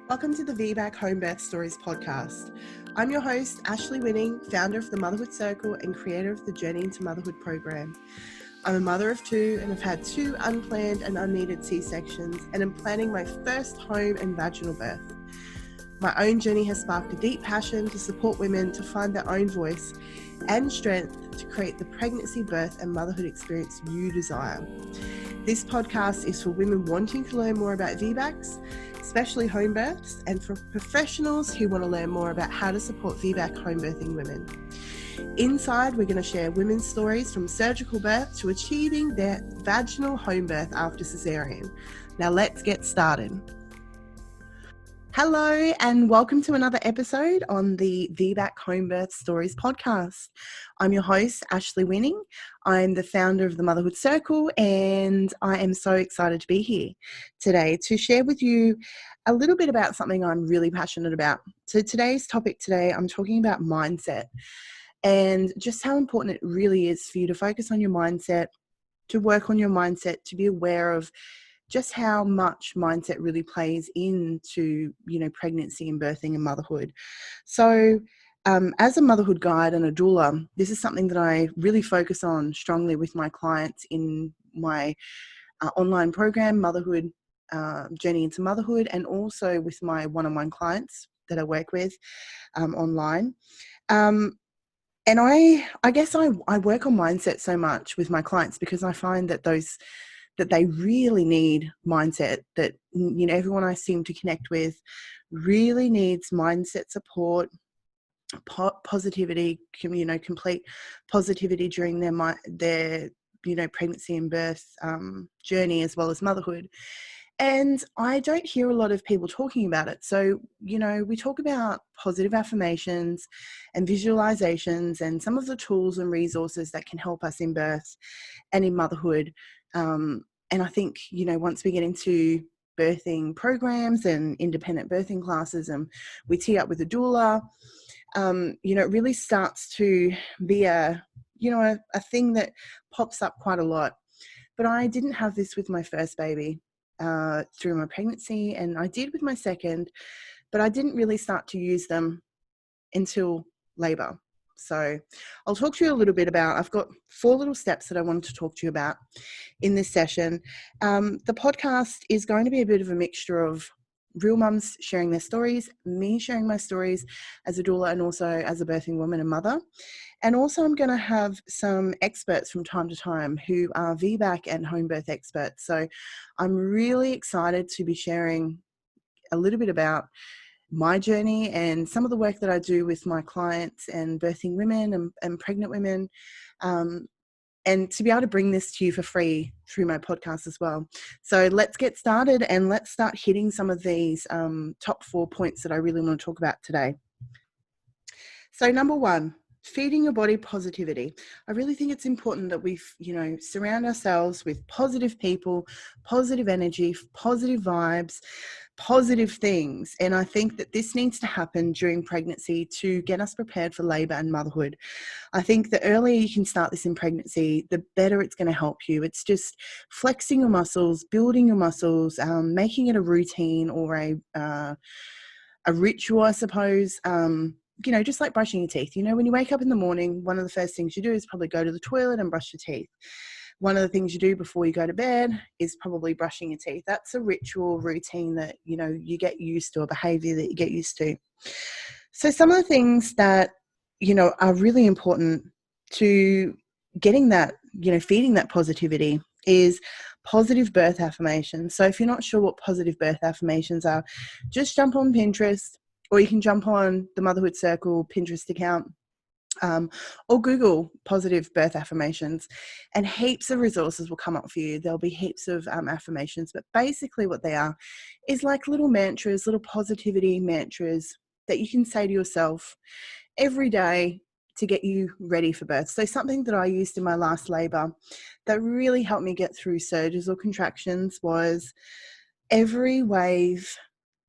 Welcome to the VBAC Homebirth Stories podcast. I'm your host, Ashley Winning, founder of the Motherhood Circle and creator of the Journey into Motherhood program. I'm a mother of two and have had two unplanned and unneeded C-sections and am planning my first home and vaginal birth. My own journey has sparked a deep passion to support women to find their own voice and strength to create the pregnancy, birth and motherhood experience you desire. This podcast is for women wanting to learn more about VBACs, especially home births, and for professionals who want to learn more about how to support VBAC home birthing women. Inside, we're going to share women's stories from surgical birth to achieving their vaginal home birth after cesarean. Now let's get started. Hello and welcome to another episode on the VBAC Homebirth Stories podcast. I'm your host, Ashley Winning. I'm the founder of the Motherhood Circle and I am so excited to be here today to share with you a little bit about something I'm really passionate about. So today's topic I'm talking about mindset and just how important it really is for you to focus on your mindset, to work on your mindset, to be aware of just how much mindset really plays into, pregnancy and birthing and motherhood. So as a motherhood guide and a doula, this is something that I really focus on strongly with my clients in my online program, Motherhood Journey into Motherhood, and also with my one-on-one clients that I work with online. And I guess I work on mindset so much with my clients because I find that they really need mindset, that everyone I seem to connect with really needs mindset support, positivity, complete positivity during their pregnancy and birth journey as well as motherhood. And I don't hear a lot of people talking about it. So, we talk about positive affirmations and visualizations and some of the tools and resources that can help us in birth and in motherhood. And I think, once we get into birthing programs and independent birthing classes and we tee up with a doula, it really starts to be a thing that pops up quite a lot. But I didn't have this with my first baby through my pregnancy, and I did with my second, but I didn't really start to use them until labor. So I'll talk to you a little bit about, I've got 4 little steps that I wanted to talk to you about in this session. The podcast is going to be a bit of a mixture of real mums sharing their stories, me sharing my stories as a doula and also as a birthing woman and mother. And also I'm going to have some experts from time to time who are VBAC and home birth experts. So I'm really excited to be sharing a little bit about my journey and some of the work that I do with my clients and birthing women and pregnant women, and to be able to bring this to you for free through my podcast as well. So let's get started and let's start hitting some of these top 4 points that I really want to talk about today. So number 1, feeding your body positivity. I really think it's important that we, surround ourselves with positive people, positive energy, positive vibes, positive things. And I think that this needs to happen during pregnancy to get us prepared for labor and motherhood. I think the earlier you can start this in pregnancy, the better it's going to help you. It's just flexing your muscles, building your muscles, making it a routine or a ritual, I suppose. Just like brushing your teeth. When you wake up in the morning, one of the first things you do is probably go to the toilet and brush your teeth. One of the things you do before you go to bed is probably brushing your teeth. That's a ritual routine that, you get used to, a behavior that you get used to. So some of the things that, are really important to getting that, feeding that positivity is positive birth affirmations. So if you're not sure what positive birth affirmations are, just jump on Pinterest, or you can jump on the Motherhood Circle Pinterest account, or Google positive birth affirmations, and heaps of resources will come up for you. There'll be heaps of affirmations, but basically what they are is like little mantras, little positivity mantras that you can say to yourself every day to get you ready for birth. So something that I used in my last labor that really helped me get through surges or contractions was, every wave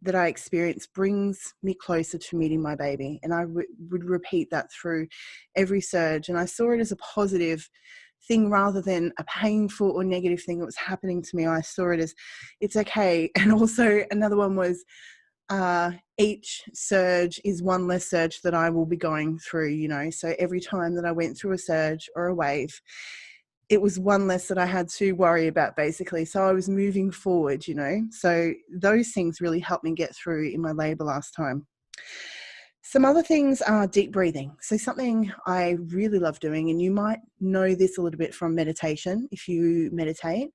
that I experience brings me closer to meeting my baby. And I would repeat that through every surge. And I saw it as a positive thing rather than a painful or negative thing that was happening to me. I saw it as, it's okay. And also another one was, each surge is one less surge that I will be going through, you know. So every time that I went through a surge or a wave, it was one less that I had to worry about, basically. So I was moving forward, you know. So those things really helped me get through in my labour last time. Some other things are deep breathing. So something I really love doing, and you might know this a little bit from meditation if you meditate,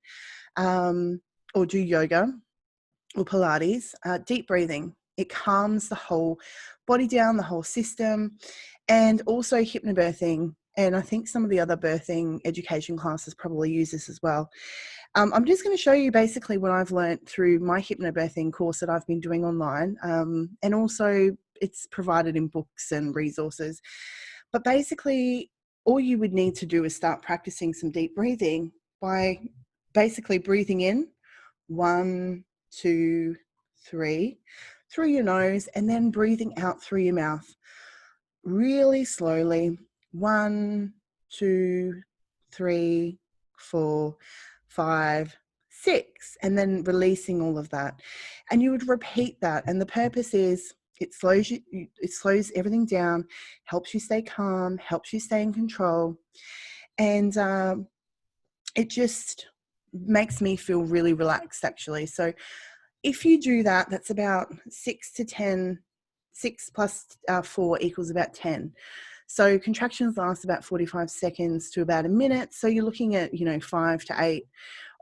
or do yoga or Pilates. Deep breathing, it calms the whole body down, the whole system, and also hypnobirthing. And I think some of the other birthing education classes probably use this as well. I'm just going to show you basically what I've learned through my hypnobirthing course that I've been doing online, and also it's provided in books and resources. But basically, all you would need to do is start practicing some deep breathing by basically breathing in 1, 2, 3 through your nose, and then breathing out through your mouth really slowly. 1, 2, 3, 4, 5, 6, and then releasing all of that. And you would repeat that. And the purpose is it slows everything down, helps you stay calm, helps you stay in control, and it just makes me feel really relaxed, actually. So if you do that, that's about 6 to 10. 6 plus 4 equals about 10. So contractions last about 45 seconds to about a minute. So you're looking at, you know, 5 to 8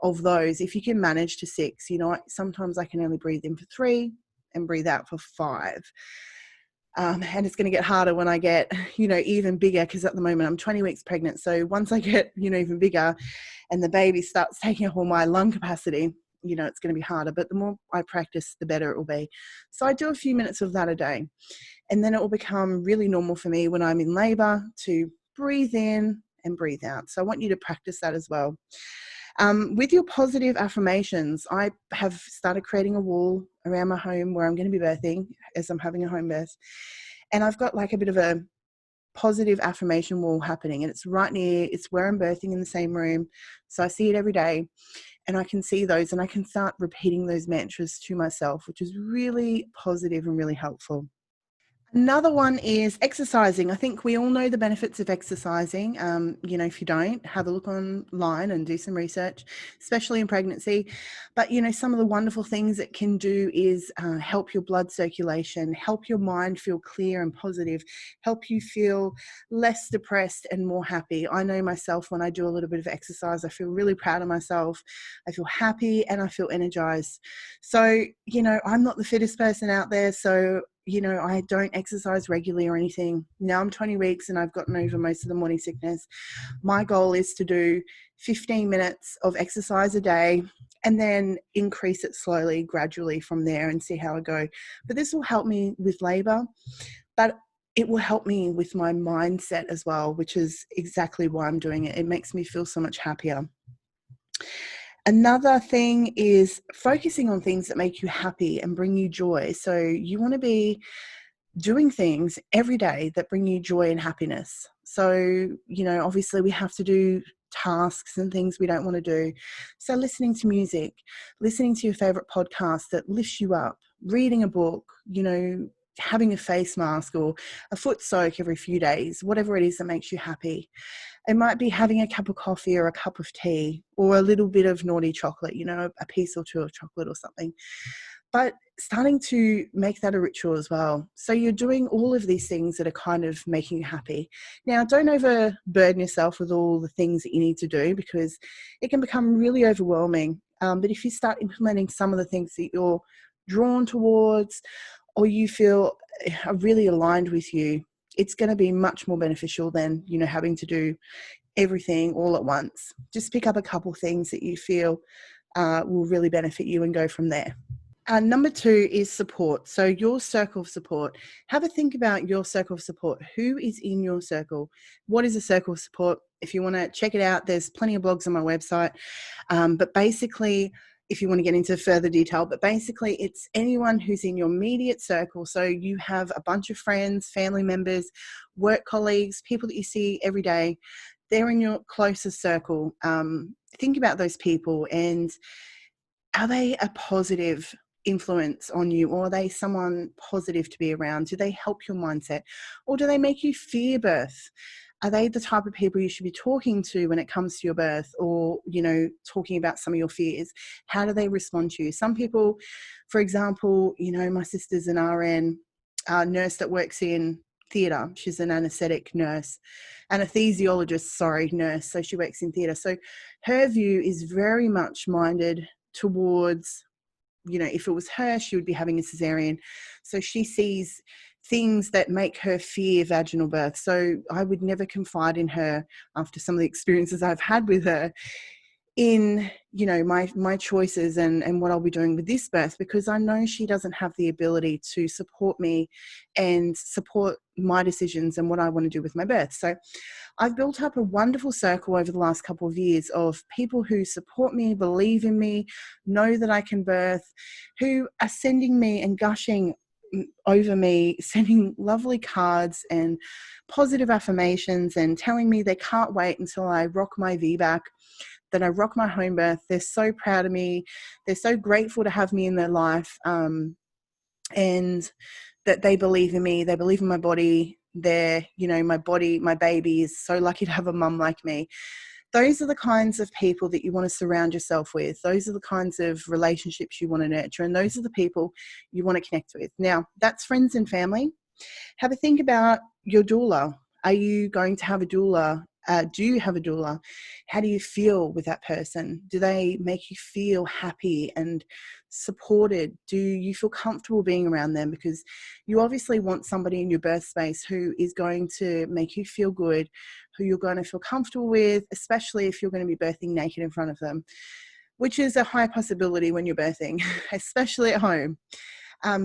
of those. If you can manage to 6, you know, sometimes I can only breathe in for 3 and breathe out for 5. And it's going to get harder when I get, you know, even bigger, because at the moment I'm 20 weeks pregnant. So once I get, you know, even bigger and the baby starts taking up all my lung capacity, you know, it's going to be harder. But the more I practice, the better it will be. So I do a few minutes of that a day. And then it will become really normal for me when I'm in labour to breathe in and breathe out. So I want you to practice that as well. With your positive affirmations, I have started creating a wall around my home where I'm going to be birthing as I'm having a home birth. And I've got like a bit of a positive affirmation wall happening, and it's right near, it's where I'm birthing in the same room. So I see it every day, and I can see those, and I can start repeating those mantras to myself, which is really positive and really helpful. Another one is exercising. I think we all know the benefits of exercising. You know, if you don't, have a look online and do some research, especially in pregnancy. But, you know, some of the wonderful things it can do is help your blood circulation, help your mind feel clear and positive, help you feel less depressed and more happy. I know myself, when I do a little bit of exercise, I feel really proud of myself. I feel happy and I feel energized. So, you know, I'm not the fittest person out there. So, you know, I don't exercise regularly or anything. Now I'm 20 weeks and I've gotten over most of the morning sickness. My goal is to do 15 minutes of exercise a day and then increase it slowly, gradually from there, and see how I go. But this will help me with labour, but it will help me with my mindset as well, which is exactly why I'm doing it. It makes me feel so much happier. Another thing is focusing on things that make you happy and bring you joy. So you want to be doing things every day that bring you joy and happiness. So, you know, obviously we have to do tasks and things we don't want to do. So listening to music, listening to your favorite podcast that lifts you up, reading a book, you know, having a face mask or a foot soak every few days, whatever it is that makes you happy. It might be having a cup of coffee or a cup of tea or a little bit of naughty chocolate, you know, a piece or two of chocolate or something. But starting to make that a ritual as well. So you're doing all of these things that are kind of making you happy. Now, don't overburden yourself with all the things that you need to do, because it can become really overwhelming. But if you start implementing some of the things that you're drawn towards or you feel are really aligned with you, it's going to be much more beneficial than, you know, having to do everything all at once. Just pick up a couple things that you feel will really benefit you and go from there. Number 2 is support. So your circle of support. Have a think about your circle of support. Who is in your circle? What is a circle of support? If you want to check it out, there's plenty of blogs on my website. But basically, if you want to get into further detail, but basically it's anyone who's in your immediate circle. So you have a bunch of friends, family members, work colleagues, people that you see every day. They're in your closest circle. Think about those people, and are they a positive influence on you, or are they someone positive to be around? Do they help your mindset, or do they make you fear birth? Are they the type of people you should be talking to when it comes to your birth, or, you know, talking about some of your fears? How do they respond to you? Some people, for example, you know, my sister's an RN, nurse that works in theatre. She's an anaesthetic nurse, anesthesiologist, sorry, nurse. So she works in theatre. So her view is very much minded towards, you know, if it was her, she would be having a cesarean. So she sees things that make her fear vaginal birth. So I would never confide in her, after some of the experiences I've had with her, in, you know, my choices and what I'll be doing with this birth, because I know she doesn't have the ability to support me and support my decisions and what I want to do with my birth. So I've built up a wonderful circle over the last couple of years of people who support me, believe in me, know that I can birth, who are sending me and gushing over me, sending lovely cards and positive affirmations and telling me they can't wait until I rock my VBAC, that I rock my home birth. They're so proud of me. They're so grateful to have me in their life, and that they believe in me. They believe in my body. They're, you know, my body, my baby is so lucky to have a mum like me. Those are the kinds of people that you want to surround yourself with. Those are the kinds of relationships you want to nurture. And those are the people you want to connect with. Now, that's friends and family. Have a think about your doula. Are you going to have a doula? Do you have a doula? How do you feel with that person? Do they make you feel happy and supported? Do you feel comfortable being around them? Because you obviously want somebody in your birth space who is going to make you feel good, who you're going to feel comfortable with, especially if you're going to be birthing naked in front of them, which is a high possibility when you're birthing, especially at home.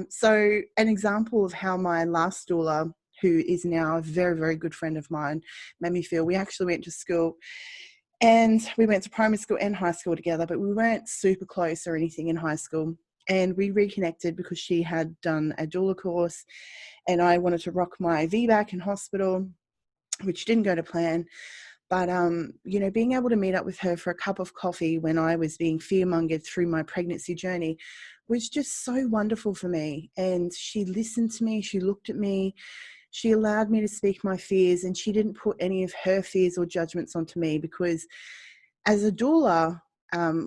So an example of how my last doula, who is now a very, very good friend of mine, made me feel. We actually went to school, and we went to primary school and high school together, but we weren't super close or anything in high school. And we reconnected because she had done a doula course, and I wanted to rock my VBAC in hospital, which didn't go to plan. But, you know, being able to meet up with her for a cup of coffee when I was being fearmongered through my pregnancy journey was just so wonderful for me. And she listened to me, she looked at me, she allowed me to speak my fears, and she didn't put any of her fears or judgments onto me, because as a doula,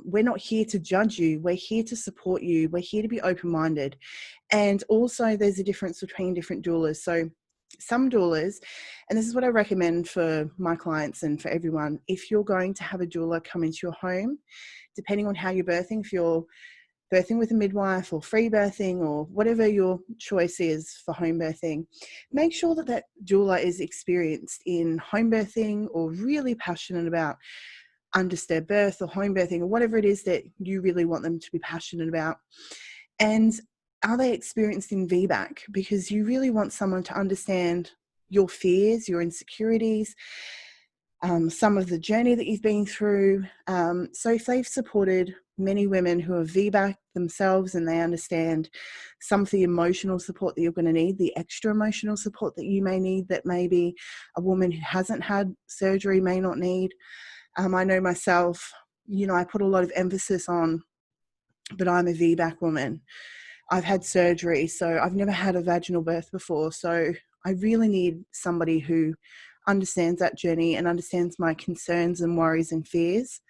we're not here to judge you. We're here to support you. We're here to be open-minded. And also there's a difference between different doulas. So some doulas, and this is what I recommend for my clients and for everyone, if you're going to have a doula come into your home, depending on how you're birthing, if you're birthing with a midwife or free birthing or whatever your choice is for home birthing, make sure that that doula is experienced in home birthing or really passionate about undisturbed birth or home birthing or whatever it is that you really want them to be passionate about. And are they experienced in VBAC? Because you really want someone to understand your fears, your insecurities, some of the journey that you've been through. So if they've supported many women who are VBAC themselves and they understand some of the emotional support that you're going to need, the extra emotional support that you may need, that maybe a woman who hasn't had surgery may not need. I know myself, you know, I put a lot of emphasis on, but I'm a VBAC woman. I've had surgery, so I've never had a vaginal birth before. So I really need somebody who understands that journey and understands my concerns and worries and fears.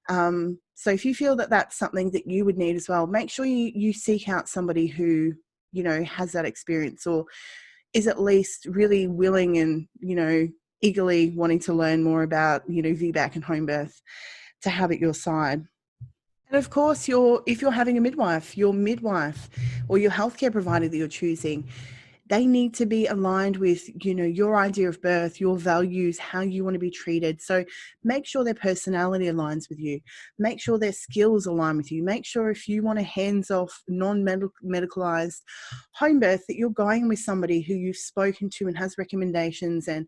So if you feel that that's something that you would need as well, make sure you seek out somebody who, you know, has that experience or is at least really willing and, you know, eagerly wanting to learn more about, you know, VBAC and home birth to have at your side. And of course, if you're having a midwife, your midwife or your healthcare provider that you're choosing, they need to be aligned with, you know, your idea of birth, your values, how you want to be treated. So make sure their personality aligns with you. Make sure their skills align with you. Make sure if you want a hands-off, non-medicalized home birth, that you're going with somebody who you've spoken to and has recommendations and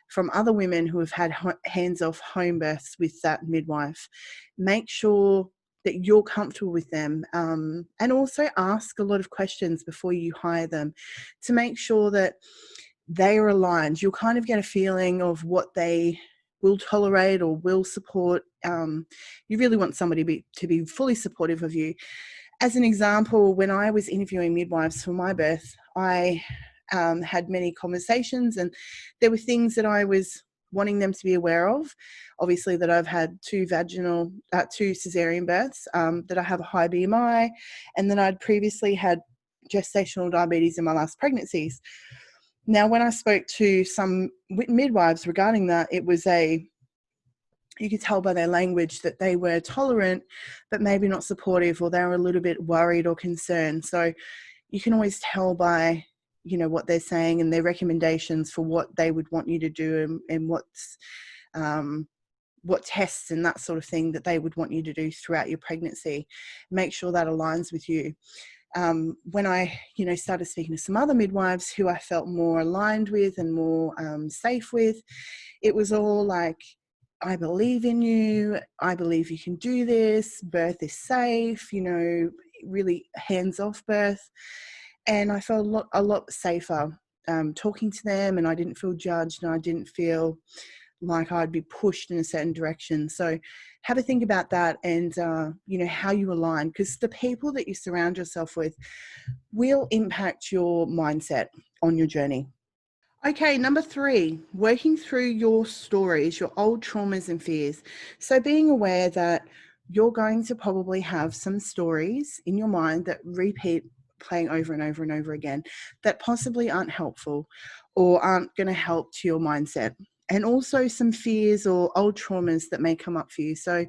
from other women who have had hands-off home births with that midwife. Make sure that you're comfortable with them, and also ask a lot of questions before you hire them to make sure that they are aligned. You'll kind of get a feeling of what they will tolerate or will support. You really want somebody to be fully supportive of you. As an example, when I was interviewing midwives for my birth, I had many conversations, and there were things that I was wanting them to be aware of. Obviously, that I've had two cesarean births, that I have a high BMI, and that I'd previously had gestational diabetes in my last pregnancies. Now, when I spoke to some midwives regarding that, it was you could tell by their language that they were tolerant, but maybe not supportive, or they were a little bit worried or concerned. So you can always tell by, what they're saying and their recommendations for what they would want you to do, and what tests and that sort of thing that they would want you to do throughout your pregnancy. Make sure that aligns with you. When I, started speaking to some other midwives who I felt more aligned with and more safe with, it was all like, I believe in you. I believe you can do this. Birth is safe, really hands-off birth. And I felt a lot safer talking to them, and I didn't feel judged, and I didn't feel like I'd be pushed in a certain direction. So have a think about that, and, how you align, because the people that you surround yourself with will impact your mindset on your journey. Okay, number 3, working through your stories, your old traumas and fears. So being aware that you're going to probably have some stories in your mind that repeat, playing over and over and over again, that possibly aren't helpful or aren't going to help to your mindset. And also some fears or old traumas that may come up for you. So,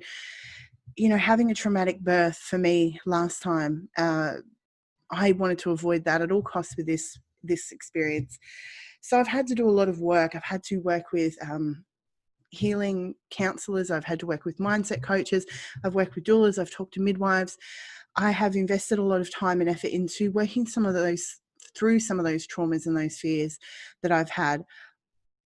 having a traumatic birth for me last time, I wanted to avoid that at all costs with this experience. So I've had to do a lot of work. I've had to work with healing counselors. I've had to work with mindset coaches. I've worked with doulas. I've talked to midwives. I have invested a lot of time and effort into working through some of those traumas and those fears that I've had.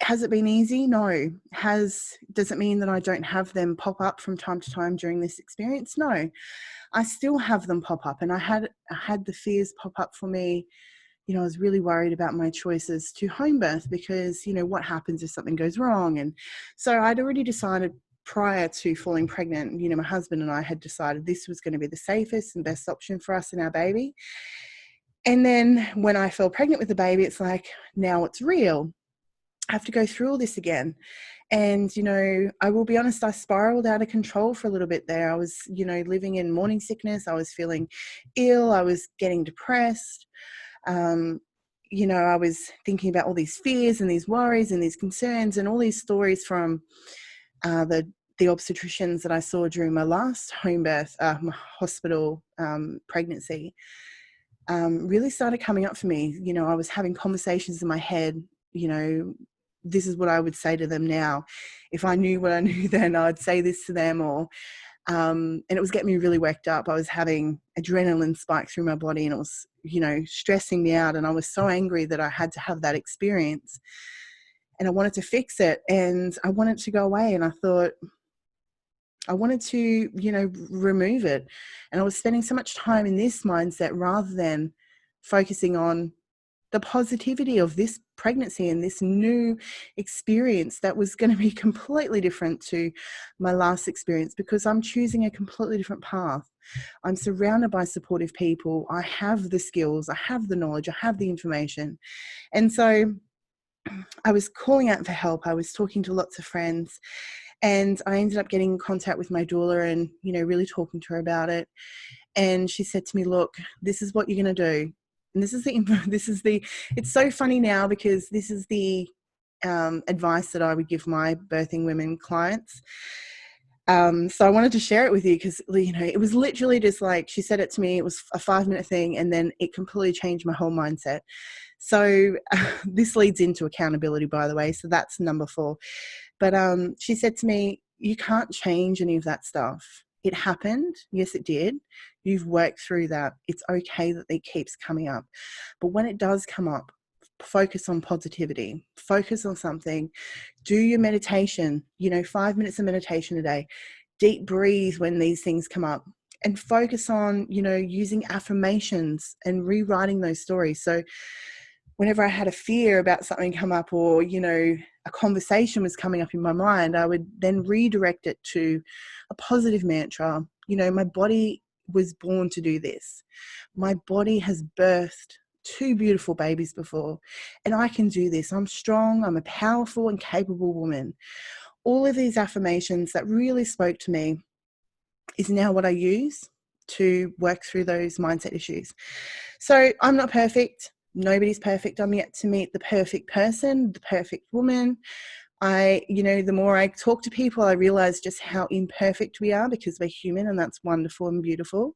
Has it been easy? No. Does it mean that I don't have them pop up from time to time during this experience? No. I still have them pop up, and I had the fears pop up for me. I was really worried about my choices to home birth because, what happens if something goes wrong? And so I'd already decided prior to falling pregnant, my husband and I had decided this was going to be the safest and best option for us and our baby. And then when I fell pregnant with the baby, it's like, now it's real. I have to go through all this again. And, I will be honest, I spiraled out of control for a little bit there. I was, living in morning sickness. I was feeling ill. I was getting depressed. I was thinking about all these fears and these worries and these concerns and all these stories from the obstetricians that I saw during my last home birth, my hospital pregnancy, really started coming up for me. I was having conversations in my head, this is what I would say to them now. If I knew what I knew then, I'd say this to them, and it was getting me really worked up. I was having adrenaline spike through my body, and it was, stressing me out. And I was so angry that I had to have that experience, and I wanted to fix it, and I wanted to go away. And I thought I wanted to, remove it. And I was spending so much time in this mindset rather than focusing on the positivity of this pregnancy and this new experience that was going to be completely different to my last experience, because I'm choosing a completely different path. I'm surrounded by supportive people. I have the skills, I have the knowledge, I have the information. And so I was calling out for help. I was talking to lots of friends, and I ended up getting in contact with my doula and, really talking to her about it. And she said to me, look, this is what you're going to do. And it's so funny now, because this is the advice that I would give my birthing women clients. So I wanted to share it with you because, it was literally just like, she said it to me, it was a 5-minute thing, and then it completely changed my whole mindset. So this leads into accountability, by the way. So that's number 4. But she said to me, you can't change any of that stuff. It happened. Yes, it did. You've worked through that. It's okay that it keeps coming up. But when it does come up, focus on positivity. Focus on something. Do your meditation, 5 minutes of meditation a day. Deep breathe when these things come up. And focus on, using affirmations and rewriting those stories. So whenever I had a fear about something come up, or, a conversation was coming up in my mind, I would then redirect it to a positive mantra. My body was born to do this. My body has birthed 2 beautiful babies before, and I can do this. I'm strong. I'm a powerful and capable woman. All of these affirmations that really spoke to me is now what I use to work through those mindset issues. So I'm not perfect. Nobody's perfect. I'm yet to meet the perfect person, the perfect woman. The more I talk to people, I realize just how imperfect we are, because we're human, and that's wonderful and beautiful.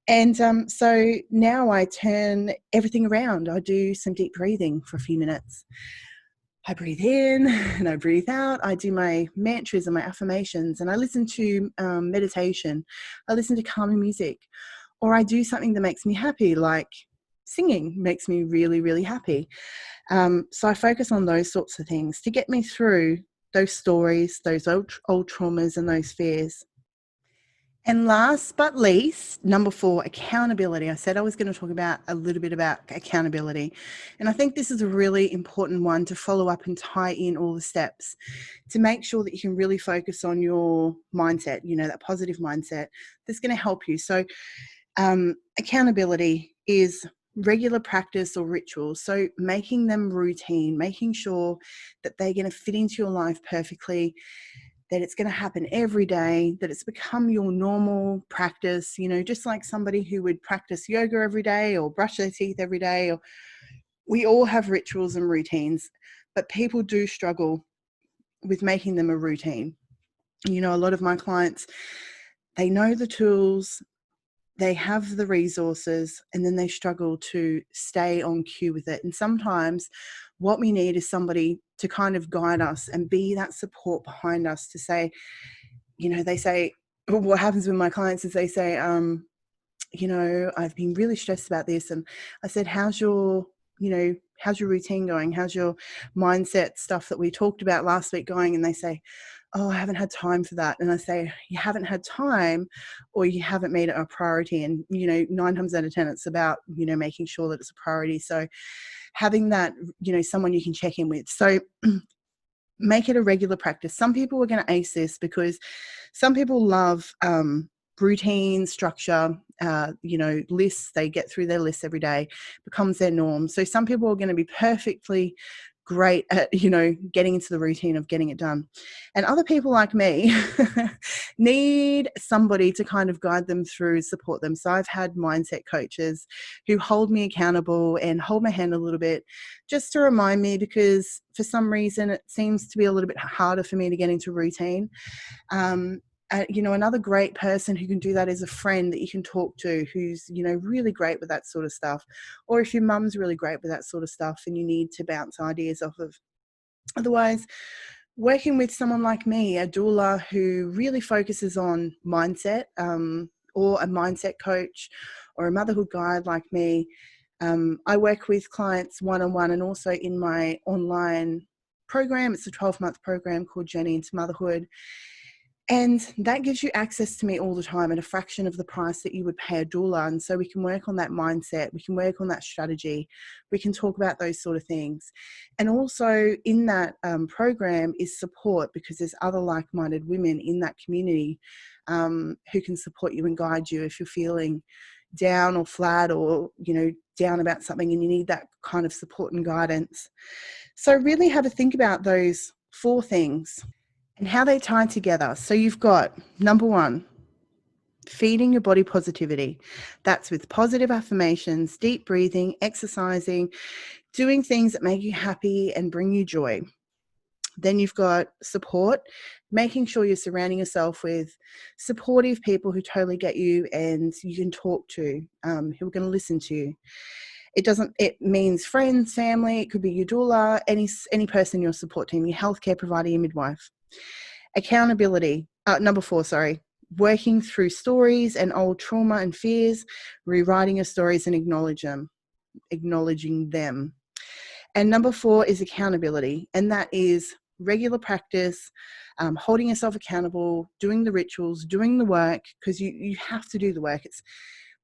And so now I turn everything around. I do some deep breathing for a few minutes. I breathe in and I breathe out. I do my mantras and my affirmations, and I listen to meditation. I listen to calming music, or I do something that makes me happy, like singing makes me really, really happy. So I focus on those sorts of things to get me through those stories, those old traumas and those fears. And last but least, number 4, accountability. I said I was going to talk about a little bit about accountability. And I think this is a really important one to follow up and tie in all the steps to make sure that you can really focus on your mindset, that positive mindset that's going to help you. So accountability is regular practice or rituals. So making them routine, making sure that they're going to fit into your life perfectly, that it's going to happen every day, that it's become your normal practice, just like somebody who would practice yoga every day or brush their teeth every day. Or we all have rituals and routines, but people do struggle with making them a routine. A lot of my clients, they know the tools, they have the resources, and then they struggle to stay on cue with it. And sometimes what we need is somebody to kind of guide us and be that support behind us to say, they say, what happens with my clients is they say, I've been really stressed about this. And I said, how's your routine going? How's your mindset stuff that we talked about last week going? And they say, oh, I haven't had time for that. And I say, you haven't had time, or you haven't made it a priority. And, 9 times out of 10, it's about, making sure that it's a priority. So having that, someone you can check in with. So make it a regular practice. Some people are going to ace this because some people love routine, structure, lists. They get through their lists every day, becomes their norm. So some people are going to be perfectly great at, getting into the routine of getting it done. And other people like me need somebody to kind of guide them through, support them. So I've had mindset coaches who hold me accountable and hold my hand a little bit just to remind me, because for some reason it seems to be a little bit harder for me to get into routine. Another great person who can do that is a friend that you can talk to who's, really great with that sort of stuff. Or if your mum's really great with that sort of stuff and you need to bounce ideas off of. Otherwise, working with someone like me, a doula who really focuses on mindset, or a mindset coach or a motherhood guide like me. I work with clients one-on-one and also in my online program. It's a 12-month program called Journey into Motherhood. And that gives you access to me all the time at a fraction of the price that you would pay a doula. And so we can work on that mindset. We can work on that strategy. We can talk about those sort of things. And also in that program is support, because there's other like-minded women in that community who can support you and guide you if you're feeling down or flat or, down about something and you need that kind of support and guidance. So really have a think about those 4 things and how they tie together. So you've got, number 1, feeding your body positivity. That's with positive affirmations, deep breathing, exercising, doing things that make you happy and bring you joy. Then you've got support, making sure you're surrounding yourself with supportive people who totally get you and you can talk to, who are going to listen to you. It means friends, family, it could be your doula, any person in your support team, your healthcare provider, your midwife. Accountability, number 4, working through stories and old trauma and fears, rewriting your stories and acknowledging them. And number 4 is accountability, and that is regular practice, holding yourself accountable, doing the rituals, doing the work, because you have to do the work. It's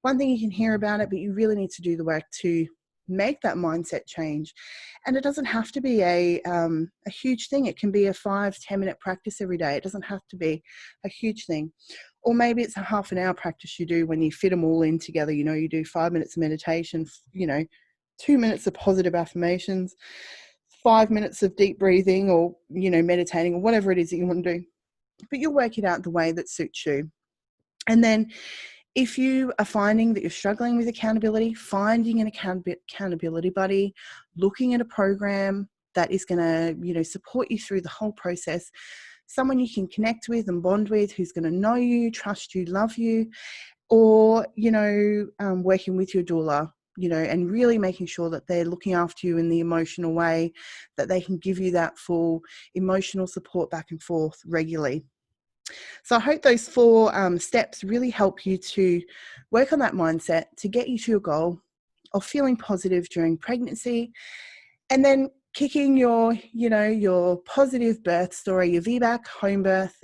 one thing you can hear about it, but you really need to do the work to make that mindset change. And it doesn't have to be a huge thing. It can be a 5-10 minute practice every day. It doesn't have to be a huge thing. Or maybe it's a half an hour practice you do when you fit them all in together. You know, you do 5 minutes of meditation, 2 minutes of positive affirmations, 5 minutes of deep breathing, or, meditating, or whatever it is that you want to do. But you'll work it out the way that suits you. And then if you are finding that you're struggling with accountability, finding an accountability buddy, looking at a program that is going to, support you through the whole process, someone you can connect with and bond with, who's going to know you, trust you, love you, or, working with your doula, and really making sure that they're looking after you in the emotional way, that they can give you that full emotional support back and forth regularly. So I hope those 4 steps really help you to work on that mindset to get you to your goal of feeling positive during pregnancy, and then kicking your positive birth story, your VBAC Homebirth,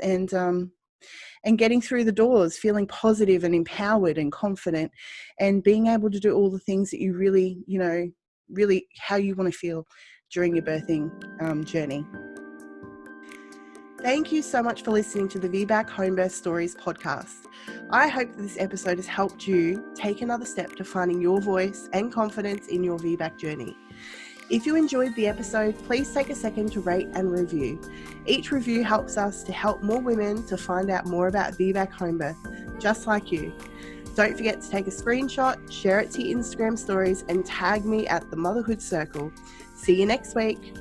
and getting through the doors, feeling positive and empowered and confident, and being able to do all the things that you really, really how you want to feel during your birthing journey. Thank you so much for listening to the VBAC Homebirth Stories podcast. I hope that this episode has helped you take another step to finding your voice and confidence in your VBAC journey. If you enjoyed the episode, please take a second to rate and review. Each review helps us to help more women to find out more about VBAC Homebirth, just like you. Don't forget to take a screenshot, share it to your Instagram stories, and tag me at the Motherhood Circle. See you next week.